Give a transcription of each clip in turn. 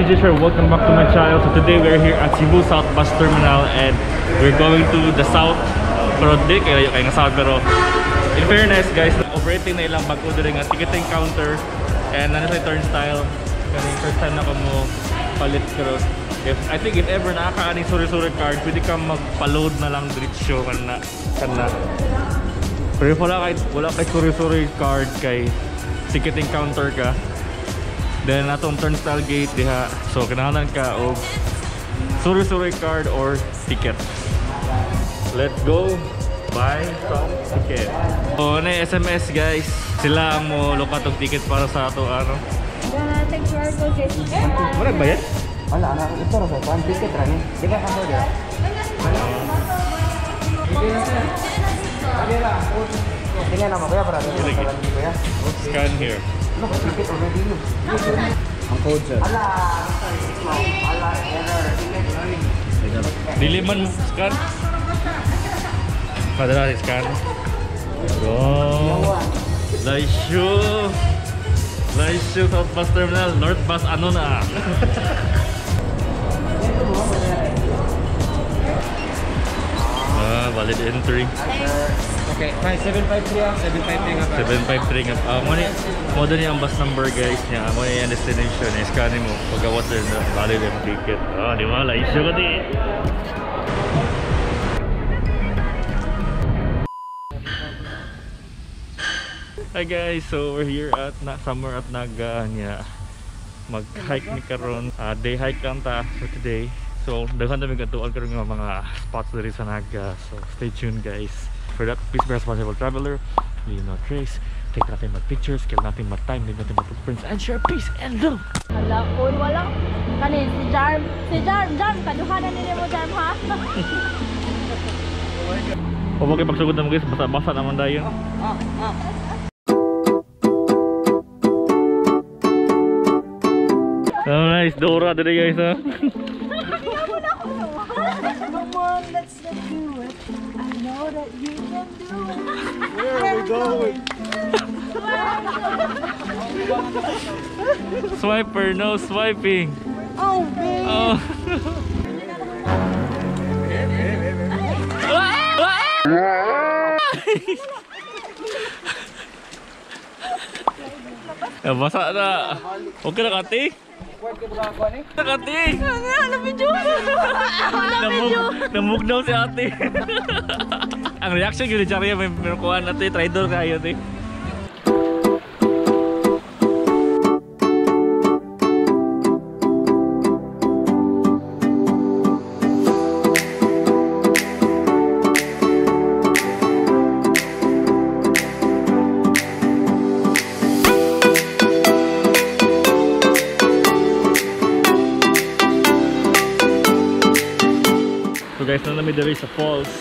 Jisher, welcome back to my channel. So today we're here at Cebu South Bus Terminal and we're going to the south. Pero di kayo nga south, pero in fairness guys, operating na ilang bago din nga ticketing counter and nasa turnstile. Kasi first time na ko mo palit, pero I think if ever nakakaaning suri-suri card, pwede ka magpa-load na lang diretsyo kana. Pero if wala kay suri-suri card kay ticketing counter ka, then atong turnstile gate diha, so kinahanglan ka og suri-suri card or ticket. Let's go buy some ticket. So na SMS guys, sila ang mo lokat og ticket para sa ato ano. Thank you for guys. Wala bayad? Wala na ito ra sa one ticket ra ni. Di ba kamo dia? Tingnan na mo kuya para kuya. Scan here. Look, ticket already look. Ang code sir. Ala error. Dili man scan. Padala scan. Go. Laishu South Bus Terminal, North Bus ano na. Valid entry. Okay, 753 nga 753 nga. Mo din yung bus number guys niya. Mo yung destination. Scan mo. Pagkawas din na valid yung ticket. Di ba? Laishu ka di. Hi guys, so we're here at somewhere at Naga niya. Mag-hike ni karon. Day hike lang ta for today. So daghan na mi katuan karon nga mga spots diri sa Naga. So stay tuned guys. For that, please be responsible traveler. Leave no trace. Take natin mag-pictures, kill natin mag-time, leave natin mag-footprints, and share peace and love. Wala ko, wala. Kani si Jarm, kaduhanan nila mo Jarm ha. Huwag kayo pagsugod naman guys, basa-basa naman tayo. Oh nice, Dora today guys ha. Come on, let's do it. I know that you can do it. Where are we going? Swiper, no swiping. Oh, babe. Oh. Basa na. Huwag ka na kati. Ate! Ano video? Namug daw si ate. Ang reaction yun ni Charia, may kuhaan ate, traidor kayo ate. So guys, na namin diri sa falls.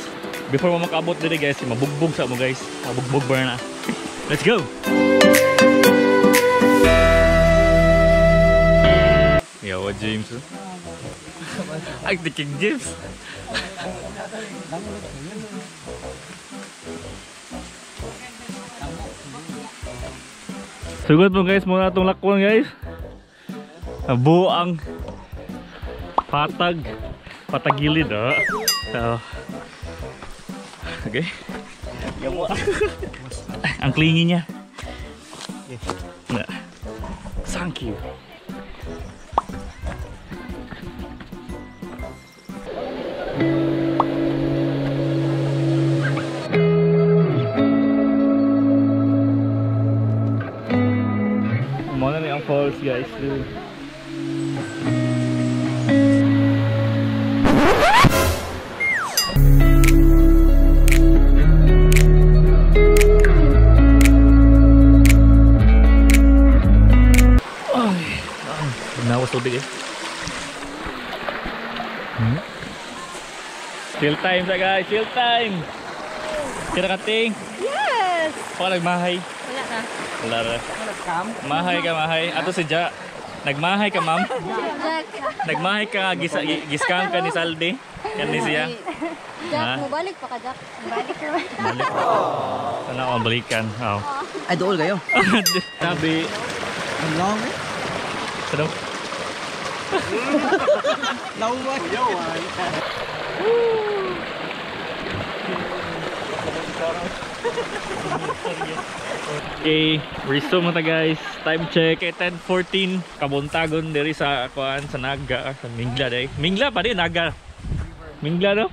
Before mo makaabot diri guys, mabugbog sa mo guys. Mabugbog ba na. Let's go! Yawa James. Ay, the King James. Sugod mo guys, muna itong lakwang guys. Buang patagilid oh. Okay. Ang clingy niya. Thank you. Muna na ang falls guys. Nawas tubig eh. Chill time sa guys, chill time. Kira kating? Yes! Ako nagmahay. Wala na. Wala na. Mahay ka, mahay. Ato si Ja. Nagmahay ka ma'am? Nagmahay ka, giskang ka ni Saldi. Yan ni siya. Jack, mo balik pa ka, Jack. Balik ka. Balik. Sana ako balikan. Oh. Ay, dool kayo. Sabi. Ang long eh. Ano? Lawan. Yawan. Okay, resume na ta guys. Time check ay 10:14. Kabuntagon diri sa kuan sa Naga, sa Mingla day. Mingla pa din Naga. Mingla no?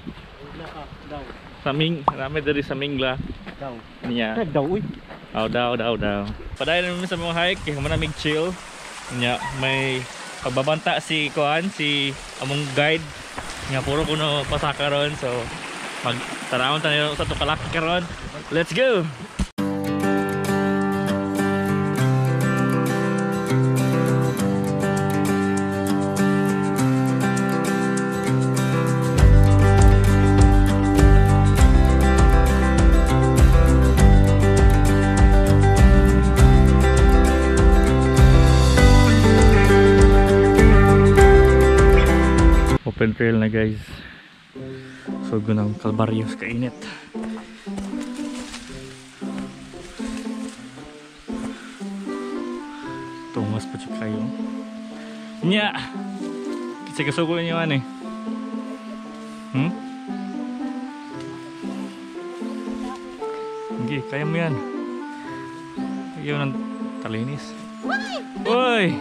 Sa rami diri sa Mingla. Daw. Niya. Daw uy. Daw. Padayon naman sa mga hike, kay manamig chill. Niya, may pagbabanta si kuan, si among guide. Nga puro kuno pasaka ron, so magtanawon tayo sa to kalaki karon. Let's go. Open trail na guys. So ng Kalbaryos kainit. Tungas pa siya kayo. Nya! Kasi kasuko niyo ano eh. Hindi, kaya mo yan. Ayaw ng talinis. Uy!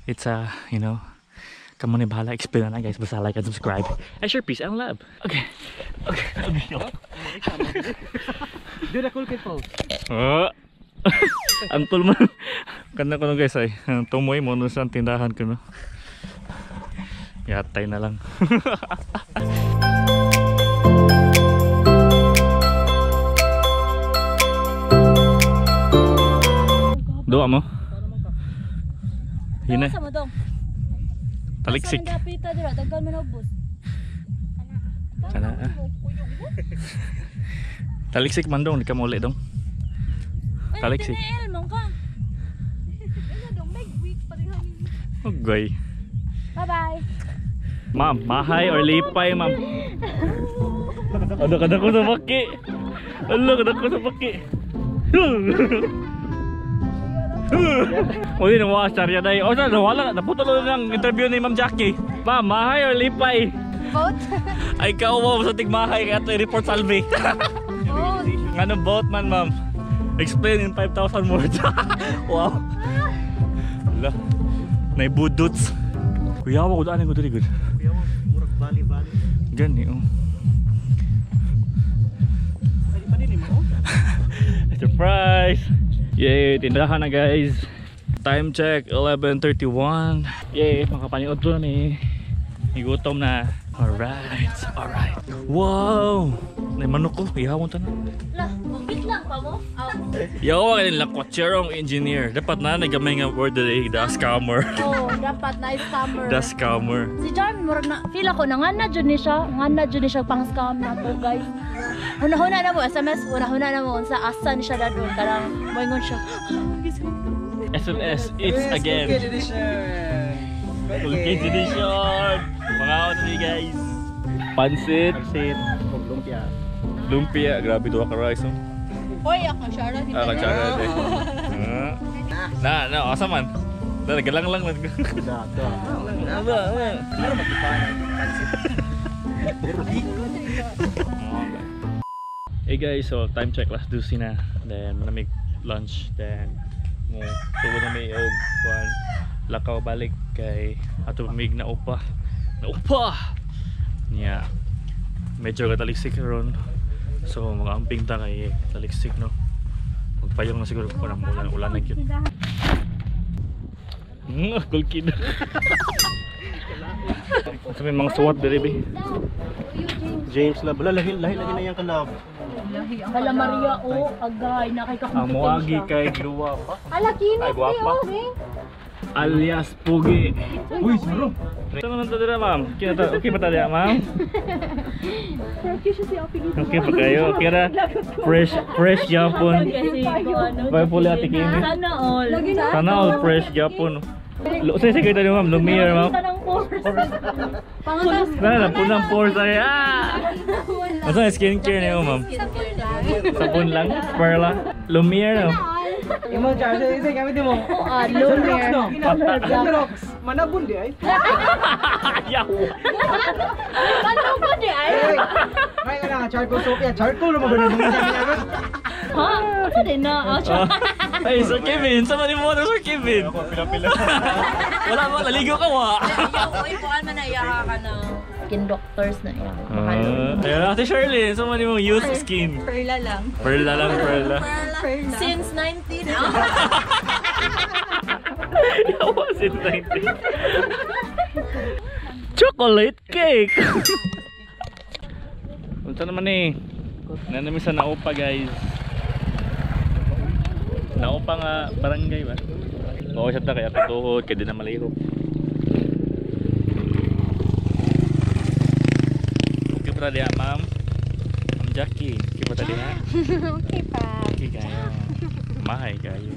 It's you know, kamu ni bahala explain na guys, basta like and subscribe and share peace and love. Okay. Do the cool people. Antol man. Kanda ko no guys ay tumoy mo no sa tindahan ko no. Yatay na lang. Doa mo. Yun na. Taliksik. Kana. Taliksik man dong, di ka muli dong. Taliksik. Okay. Bye-bye. Ma'am, mahay or lipay, ma'am? Ano kada ko sa baki? Ano kada ko sa baki? Uy, nawasar yan ay. O, wala. Naputol lang interview ni Ma'am Jackie. Ma'am, mahay or lipay? Boat? Ay, kauwaw sa tigmahay. Kaya ito report salve. Boat. Nga boat man, ma'am? Explain in 5,000 words. Wow. Wala. Naibudots. Kuya ako, kudaanin ko dito. Kuya mo, murag bali-bali. Gani, oh. Pwede pa din eh mo. Surprise! Yay, tindahan na guys. Time check 11:31. Yay, makapaniod to na Igutom na. Alright. Wow! May manok ko, ihawon ta na. Lah, bukit lang pa mo? Yawa ka nila, kwatserong engineer. Dapat na nagamay nga word today, the scammer. Oh, dapat na scammer. The scammer. Si Jarm, murag na, feel ako na nga na dyan ni siya pang scam na to guys. Huna-huna na mo, SMS, huna-huna na mo, sa asan siya dadon, karang moingon siya. SMS, it's again. Cool edition. Cool Kids Edition. Mga ni guys. Pansit. Lumpia. Lumpia, grabe to ka rice. Hoy, ako Shara. Katsara din. Na, asa man? Galang lang. Hey guys, so time check last dusi na. Then manamig lunch. Then tuwa na may og kuan lakaw balik kay ato mig na upa. Nya. Medyo kataliksik ron. So mga amping ta kay taliksik no. Magpayong na siguro ko ng ulan na cute. Cool kid. Sabi mga suwat diri bi. James Lab, lahi na yung kalab. Kala Maria o agay na kay Ang muagi kay Luwa pa. Ala kinit Ay, guwapa. Alias Pugi. Uy, saro. Ito naman ito dira, ma'am. Okay pa tayo, ma'am? Okay pa kayo. Kira fresh Japon. Bye puli ati kini. Sana all. Sana all fresh Japon. Sige kayo tayo ma'am, Lumiere ma'am. Tanang pores. Pangalas. Na, punang pores ay Masa na skincare niyo ma'am? Sabon lang? Perla? Lumiere no? Imo charge isa gamit mo. Lumiere. Xerox. Manabon di ay. Yaw! Ano ko di ay? May wala charcoal soap ya. Charcoal mo ba nung gamit? Ha? Ano din na? Ay, Sir Kevin! Sama ni mo na, Sir Kevin! Pila-pila. Wala mo, naligo ka wa! Uy, buwan man na iyaha ka na. Skin doctors na yan. Ayun, Ate Shirley, sama ni mo, use skin. Perla lang. Perla lang, perla. Perla. Since 19. Yawa, since 19. Chocolate cake! Punta naman eh. Nanami sa Naupa guys. Naupa nga barangay ba? Oo siya ta kaya katuhod kaya di na malihok. Okay pa tadi ma'am? Ma'am Jackie, okay pa tadi ha? Okay pa. Okay kayo. Mahay kayo.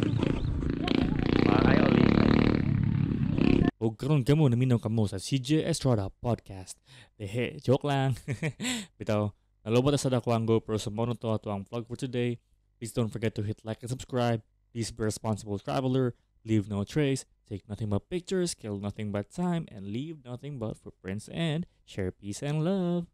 Mahay ulit. O karon kamo naminaw kamo sa CJ Estrada Podcast. Dehe, joke lang. Bitaw, nalobot sa dako ang GoPro sa mono to ang vlog for today. Please don't forget to hit like and subscribe. Please be a responsible traveler. Leave no trace. Take nothing but pictures. Kill nothing but time. And leave nothing but footprints. And share peace and love.